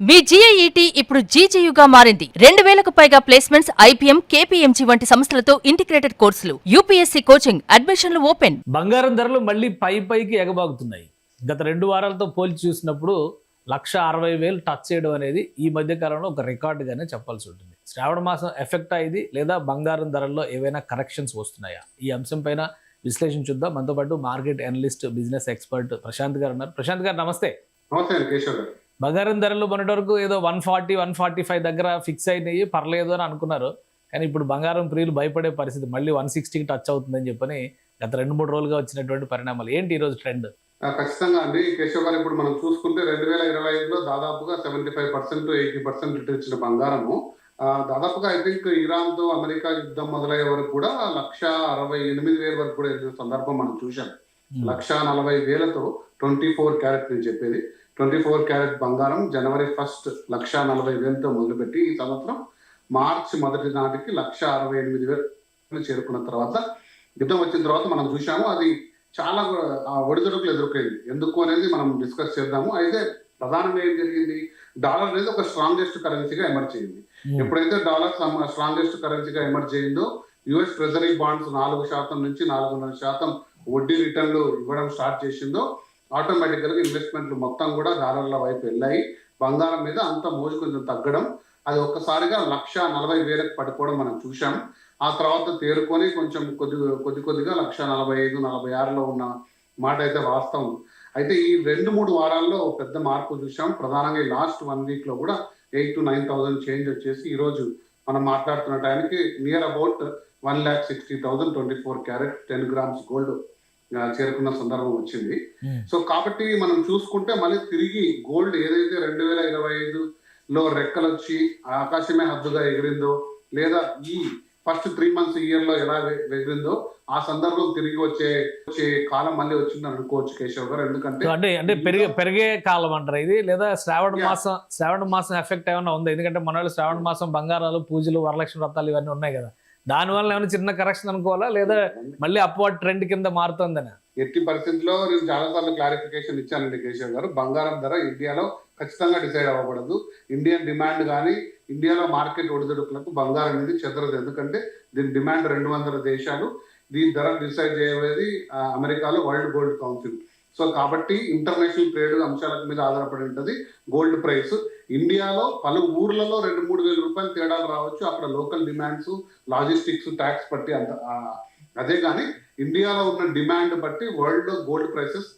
మీ GIET ఇప్పుడు GGUగా మారింది. 2000కు పైగా ప్లేస్మెంట్స్, IPM, KPMG వంటి సంస్థలతో ఇంటిగ్రేటెడ్ కోర్సులు, UPSC కోచింగ్, అడ్మిషన్లు ఓపెన్. బంగారం ధరలు మళ్ళీ పైకి ఎగబాగుతున్నాయి. గత 2 వారాలతో పోల్చి చూసినప్పుడు 1,60,000 టచ్ చేయడం అనేది ఈ మధ్య కాలంలో ఒక రికార్డుగానే చెప్పాల్సి ఉంటుంది. శ్రావణ మాసం ఎఫెక్ట్ అయింది లేదా బంగారం ధరల్లో ఏవైనా కరెక్షన్స్ వస్తున్నాయా? ఈ అంశం పైన విశ్లేషణ చూద్దాం. మనతో పాటు market analyst, business expert Prashant గారు ఉన్నారు. ప్రశాంత్ గారు నమస్తే. నమస్తే కేశవ్ గారు. బంగారం ధరలు మొన్నటి వరకు ఏదో 140, 145 దగ్గర ఫిక్స్ అయినాయి, పర్లేదు అని అనుకున్నారు. కానీ ఇప్పుడు బంగారం ప్రియులు భయపడే పరిస్థితి, మళ్ళీ 160కి టచ్ అవుతుందని చెప్పని గత 2-3 రోజులుగా వచ్చినటువంటి పరిణామాలు ఏంటి ఈరోజు ట్రెండ్? ఖచ్చితంగా అండి కేశవ్ గారు, ఇప్పుడు మనం చూసుకుంటే 2025లో దాదాపుగా 75%, 80% రిటర్న్ ఇచ్చిన బంగారము దాదాపుగా ఐ థింక్ ఇరాన్ తో అమెరికా యుద్ధం మొదలయ్యే వరకు కూడా 1,68,000 వరకు కూడా వెళ్ళిన సందర్భం మనం చూసాం. 1,40,000తో 24 క్యారెట్ నేను చెప్పేది 24 క్యారెట్ బంగారం జనవరి 1 1,40,000తో మొదలుపెట్టి ఈ సంవత్సరం మార్చి మొదటి నాటికి 1,68,000 చేరుకున్న తర్వాత యుద్ధం వచ్చిన తర్వాత మనం చూసాము అది చాలా ఒడిదుడుకులు ఎదుర్కొంది. ఎందుకు అనేది మనం డిస్కస్ చేద్దాము. అయితే ప్రధానంగా ఏం జరిగింది, డాలర్ అనేది ఒక స్ట్రాంగెస్ట్ కరెన్సీగా ఎమర్జ్ అయింది. ఎప్పుడైతే డాలర్ స్ట్రాంగెస్ట్ కరెన్సీగా ఎమర్జ్ అయిందో యుఎస్ ట్రెజరీ బాండ్స్ 4% నుంచి 4.5% వడ్డీ రిటర్న్లు ఇవ్వడం స్టార్ట్ చేసిందో ఆటోమేటిక్ గా ఇన్వెస్ట్మెంట్లు మొత్తం కూడా డాలర్ల వైపు వెళ్ళాయి. బంగారం మీద అంత మోజు కొంచెం తగ్గడం, అది ఒక్కసారిగా 1,40,000కి పడిపోవడం మనం చూసాం. ఆ తర్వాత తేరుకొని కొంచెం కొద్దిగా 1,45,000, 1,46లో ఉన్న మాట అయితే వాస్తవం. అయితే ఈ 2-3 వారాల్లో పెద్ద మార్పు చూసాం. ప్రధానంగా ఈ లాస్ట్ 1 వీక్ లో కూడా 8,000 to 9,000 చేంజ్ వచ్చేసి ఈ రోజు మనం మాట్లాడుతున్న టైంకి near about 1,60,000 24 carrot 10 grams gold చేరుకున్న సందర్భం వచ్చింది. సో కాబట్టి మనం చూసుకుంటే మళ్ళీ తిరిగి గోల్డ్ ఏదైతే 2025లో రెక్కలు వచ్చి ఆకాశమే హద్దుగా ఎగిరిందో, లేదా ఈ ఫస్ట్ 3 months ఇయర్ లో ఎలా ఎగిరిందో ఆ సందర్భం తిరిగి వచ్చే కాలం మళ్ళీ వచ్చిందని అనుకోవచ్చు కేశవ్ గారు. ఎందుకంటే అంటే పెరిగే కాలం అంటారు ఇది, లేదా శ్రావణ మాసం ఎఫెక్ట్ ఏమైనా ఉంది? ఎందుకంటే మన శ్రావణ మాసం బంగారాలు, పూజలు, వరలక్ష్మి వ్రతాలు ఇవన్నీ ఉన్నాయి కదా, దానివల్ల ఏమైనా చిన్న కరెక్షన్ అనుకోవాలా, లేదా మళ్ళీ అప్వర్డ్ ట్రెండ్ కింద మారుతుందని? ఎట్టి పరిస్థితుల్లో నేను చాలా సార్లు క్లారిఫికేషన్ ఇచ్చానండి కేశవ్ గారు. బంగారం ధర ఇండియాలో ఖచ్చితంగా డిసైడ్ అవ్వబడదు. ఇండియన్ డిమాండ్ కానీ ఇండియాలో మార్కెట్ ఒడిదుడుకులకు బంగారం అనేది చెదరదు. ఎందుకంటే దీని డిమాండ్ 200 దేశాలు, దీని ధర డిసైడ్ చేయబోయేది అమెరికాలో వరల్డ్ గోల్డ్ కౌన్సిల్. సో కాబట్టి ఇంటర్నేషనల్ ట్రేడ్ అంశాల మీద ఆధారపడి ఉంటుంది గోల్డ్ ప్రైస్. ఇండియాలో పలు ఊర్లలో 2-3 వేల రూపాయలు తేడాలు రావచ్చు, అక్కడ లోకల్ డిమాండ్స్, లాజిస్టిక్స్, ట్యాక్స్ బట్టి అదే కానీ ఇండియాలో ఉన్న డిమాండ్ బట్టి వరల్డ్ గోల్డ్ ప్రైసెస్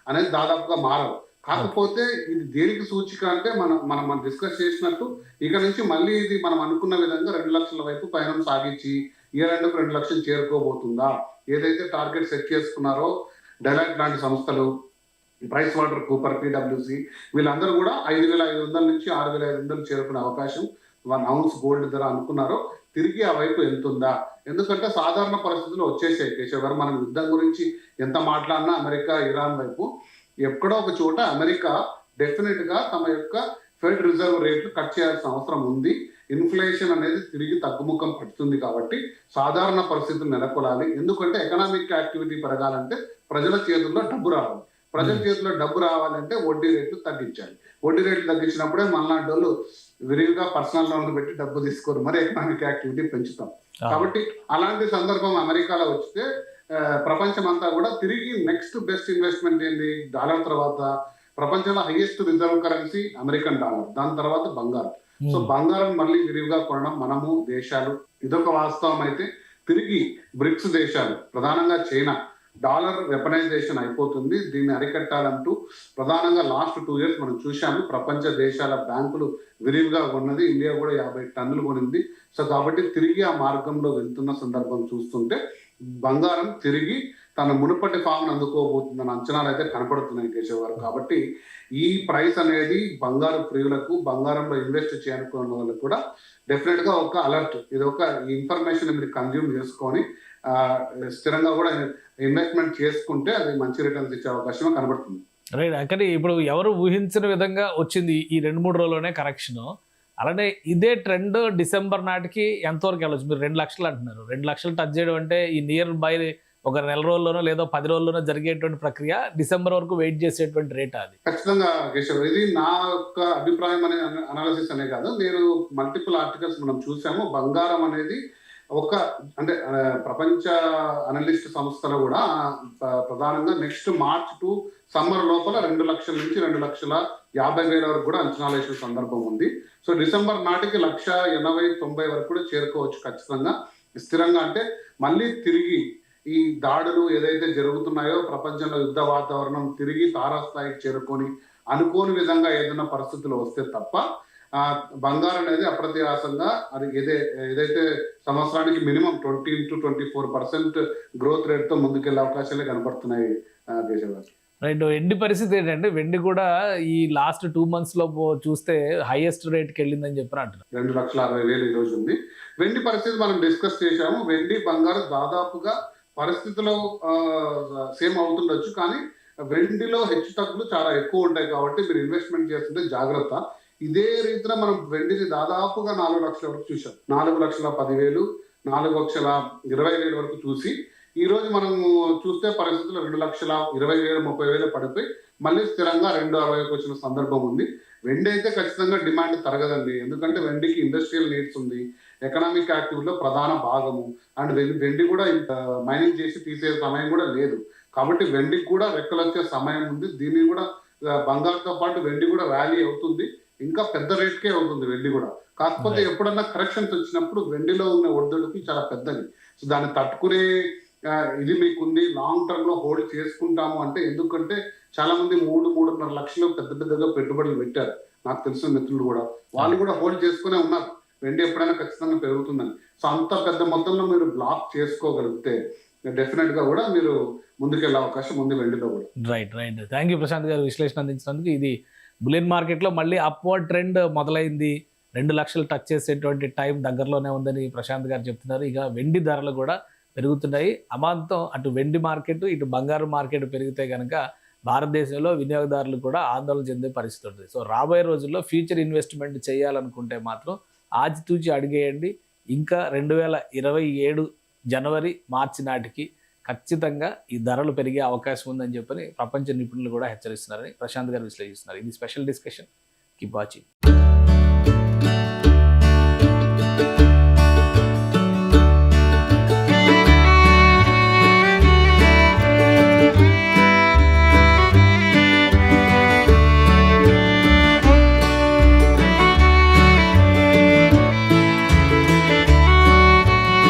అనేది దాదాపుగా మారవు. కాకపోతే ఇది దేనికి సూచిక అంటే మనం డిస్కస్ చేసినట్టు ఇక నుంచి మళ్ళీ ఇది మనం అనుకున్న విధంగా 2 లక్షల వైపు పయనం సాగించి ఇయర్ ఎండ్కు 2 లక్షలు చేరుకోబోతుందా? ఏదైతే టార్గెట్ సెట్ చేసుకున్నారో డెలాయిట్ లాంటి సంస్థలు, ప్రైస్ వాటర్ కూపర్, PwC వీళ్ళందరూ కూడా 5,500 నుంచి 6,500 చేరుకునే అవకాశం 1 ounce గోల్డ్ ధర అనుకున్నారో తిరిగి ఆ వైపు వెళ్తుందా? ఎందుకంటే సాధారణ పరిస్థితులు వచ్చేసాయి కేశవ్ గారు. మనం యుద్ధం గురించి ఎంత మాట్లాడినా అమెరికా, ఇరాన్ వైపు ఎక్కడో ఒక చోట అమెరికా డెఫినెట్ గా తమ యొక్క ఫెడ్ రిజర్వ్ రేట్లు కట్ చేయాల్సిన అవసరం ఉంది. ఇన్ఫ్లేషన్ అనేది తిరిగి తగ్గుముఖం పడుతుంది. కాబట్టి సాధారణ పరిస్థితులు నెలకొలాలి. ఎందుకంటే ఎకనామిక్ యాక్టివిటీ పెరగాలంటే ప్రజల చేతుల్లో డబ్బు రావాలి. ప్రజల చేతిలో డబ్బు రావాలంటే వడ్డీ రేట్లు తగ్గించాలి. వడ్డీ రేట్లు తగ్గించినప్పుడే మనలాంటి వాళ్ళు విరివిగా పర్సనల్ లోన్లు పెట్టి డబ్బు తీసుకోరు, మరి ఎకనామిక్ యాక్టివిటీ పెంచుతాం. కాబట్టి అలాంటి సందర్భం అమెరికాలో వస్తే ప్రపంచం అంతా కూడా తిరిగి నెక్స్ట్ బెస్ట్ ఇన్వెస్ట్మెంట్ ఏంటి? డాలర్ తర్వాత ప్రపంచంలో highest reserve currency American dollar, దాని తర్వాత బంగారం. సో బంగారం మళ్ళీ విరివిగా కొనడం మనము దేశాలు, ఇదొక వాస్తవం. అయితే తిరిగి బ్రిక్స్ దేశాలు, ప్రధానంగా చైనా, డాలర్ వెపనైజేషన్ అయిపోతుంది. దీన్ని అరికట్టాలంటూ ప్రధానంగా లాస్ట్ 2 years మనం చూశాము. ప్రపంచ దేశాల బ్యాంకులు విరివిగా కొన్నది, ఇండియా కూడా 50 టన్నులు కొనింది. సో కాబట్టి తిరిగి ఆ మార్గంలో వెళ్తున్న సందర్భం చూస్తుంటే బంగారం తిరిగి తన మునుపటి ఫామ్ను అందుకోబోతుందన్న అంచనాలు అయితే కనపడుతున్నాయి కేశవ్ గారు. కాబట్టి ఈ ప్రైస్ అనేది బంగారు ప్రియులకు, బంగారంలో ఇన్వెస్ట్ చేయాలనుకున్న వాళ్ళకు కూడా డెఫినెట్ గా ఒక అలర్ట్. ఇది ఒక ఇన్ఫర్మేషన్ మీరు కన్జ్యూమ్ చేసుకొని స్థిరంగా కూడా ఇన్వెస్ట్మెంట్ చేసుకుంటే అది మంచి రిటర్న్స్ ఇచ్చే అవకాశం కనబడుతుంది. రైట్. అక్కడ ఇప్పుడు ఎవరు ఊహించిన విధంగా వచ్చింది ఈ 2-3 రోజుల్లోనే కరెక్షన్. అలానే ఇదే ట్రెండ్ డిసెంబర్ నాటికి ఎంతవరకు వెళ్ళొచ్చు? మీరు 2 లక్షలు అంటున్నారు. 2 లక్షలు టచ్ చేయడం అంటే ఈ నియర్ బై ఒక నెల రోజుల్లోనో లేదో 10 రోజుల్లోనో జరిగేటువంటి ప్రక్రియ, డిసెంబర్ వరకు వెయిట్ చేసేటువంటి రేట్ అది? ఖచ్చితంగా కేశవ్, ఇది నా యొక్క అభిప్రాయం అనే అనాలిసిస్ అనే కాదు, నేను మల్టిపుల్ ఆర్టికల్స్ మనం చూసాము. బంగారం అనేది అంటే ప్రపంచ అనలిస్ట్ సంస్థలు కూడా ప్రధానంగా నెక్స్ట్ మార్చ్ టు సమ్మర్ లోపల 2 లక్షల నుంచి 2,50,000 వరకు కూడా అంచనాలు వేసిన సందర్భం ఉంది. సో డిసెంబర్ నాటికి 1,80,90 వరకు కూడా చేరుకోవచ్చు ఖచ్చితంగా స్థిరంగా. అంటే మళ్ళీ తిరిగి ఈ దాడులు ఏదైతే జరుగుతున్నాయో, ప్రపంచంలో యుద్ధ వాతావరణం తిరిగి తారాస్థాయికి చేరుకొని అనుకోని విధంగా ఏదైనా పరిస్థితులు వస్తే తప్ప బంగారం అనేది అప్రత్యాసంగా అది ఏదైతే సంవత్సరానికి మినిమం 20-24% గ్రోత్ రేట్ తో ముందుకెళ్లే అవకాశాలే కనబడుతున్నాయి కేశవ్ గారు. రైట్. వెండి పరిస్థితి ఏంటంటే, వెండి కూడా ఈ లాస్ట్ 2 months లో చూస్తే హైయెస్ట్ రేట్కి వెళ్ళిందని చెప్పి అంటారు. 2,60,000 ఈ రోజు ఉంది. వెండి పరిస్థితి మనం డిస్కస్ చేశాము. వెండి బంగారం దాదాపుగా పరిస్థితిలో సేమ్ అవుతుండొచ్చు, కానీ వెండిలో హెచ్చు తగ్గులు చాలా ఎక్కువ ఉంటాయి కాబట్టి మీరు ఇన్వెస్ట్మెంట్ చేస్తుంటే జాగ్రత్త. ఇదే రీతిలో మనం వెండిని దాదాపుగా 4 లక్షల వరకు చూసాం. 4,10,000, 4,20,000 వరకు చూసి ఈ రోజు మనం చూస్తే పరిస్థితుల్లో 2,20,000, 30,000 పడిపోయి మళ్ళీ స్థిరంగా 2,60,000 వచ్చిన సందర్భం ఉంది. వెండి అయితే ఖచ్చితంగా డిమాండ్ తరగదండి, ఎందుకంటే వెండికి ఇండస్ట్రియల్ నీడ్స్ ఉంది, ఎకనామిక్ యాక్టివిటీలో ప్రధాన భాగము. అండ్ వెండి కూడా మైనింగ్ చేసి తీసే సమయం కూడా లేదు, కాబట్టి వెండికి కూడా రెక్కలు వచ్చే సమయం ఉంది. దీన్ని కూడా బంగారంతో పాటు వెండి కూడా ర్యాలీ అవుతుంది, ఇంకా పెద్ద రేట్కే అవుతుంది వెండి కూడా. కాకపోతే ఎప్పుడన్నా కరెక్షన్స్ వచ్చినప్పుడు వెండిలో ఉన్న ఒడిదుడుకు చాలా పెద్దది. సో దాన్ని తట్టుకునే ఇది మీకుంది, లాంగ్ టర్మ్ లో హోల్డ్ చేసుకుంటాము అంటే. ఎందుకంటే చాలా మంది 3-3.5 లక్షలు పెద్దగా పెట్టుబడులు పెట్టారు, నాకు తెలిసిన మిత్రులు కూడా, వాళ్ళు కూడా హోల్డ్ చేసుకునే ఉన్నారు. వెండి ఎప్పుడైనా ఖచ్చితంగా పెరుగుతుందని. సో అంత పెద్ద మొత్తంలో మీరు బ్లాక్ చేసుకోగలిగితే డెఫినెట్ గా కూడా మీరు ముందుకెళ్ళే అవకాశం ఉంది వెండిలో కూడా. రైట్. థ్యాంక్ యూ ప్రశాంత్ గారు విశ్లేషణ అందించినందుకు. ఇది బులియన్ మార్కెట్లో మళ్ళీ అప్వర్డ్ ట్రెండ్ మొదలైంది, 2 లక్షలు టచ్ చేసేటువంటి టైం దగ్గరలోనే ఉందని ప్రశాంత్ గారు చెప్తున్నారు. ఇక వెండి ధరలు కూడా పెరుగుతున్నాయి అమాంతం. అటు వెండి మార్కెట్, ఇటు బంగారు మార్కెట్ పెరిగితే కనుక భారతదేశంలో వినియోగదారులు కూడా ఆందోళన చెందే పరిస్థితి ఉంటుంది. సో రాబోయే రోజుల్లో ఫ్యూచర్ ఇన్వెస్ట్మెంట్ చేయాలనుకుంటే మాత్రం ఆచితూచి అడిగేయండి. ఇంకా 2027 జనవరి మార్చి నాటికి ఖచ్చితంగా ఈ ధరలు పెరిగే అవకాశం ఉందని చెప్పని ప్రపంచ నిపుణులు కూడా హెచ్చరిస్తున్నారని ప్రశాంత్ గారు విశ్లేషిస్తున్నారు. ఇది స్పెషల్ డిస్కషన్. Keep watching.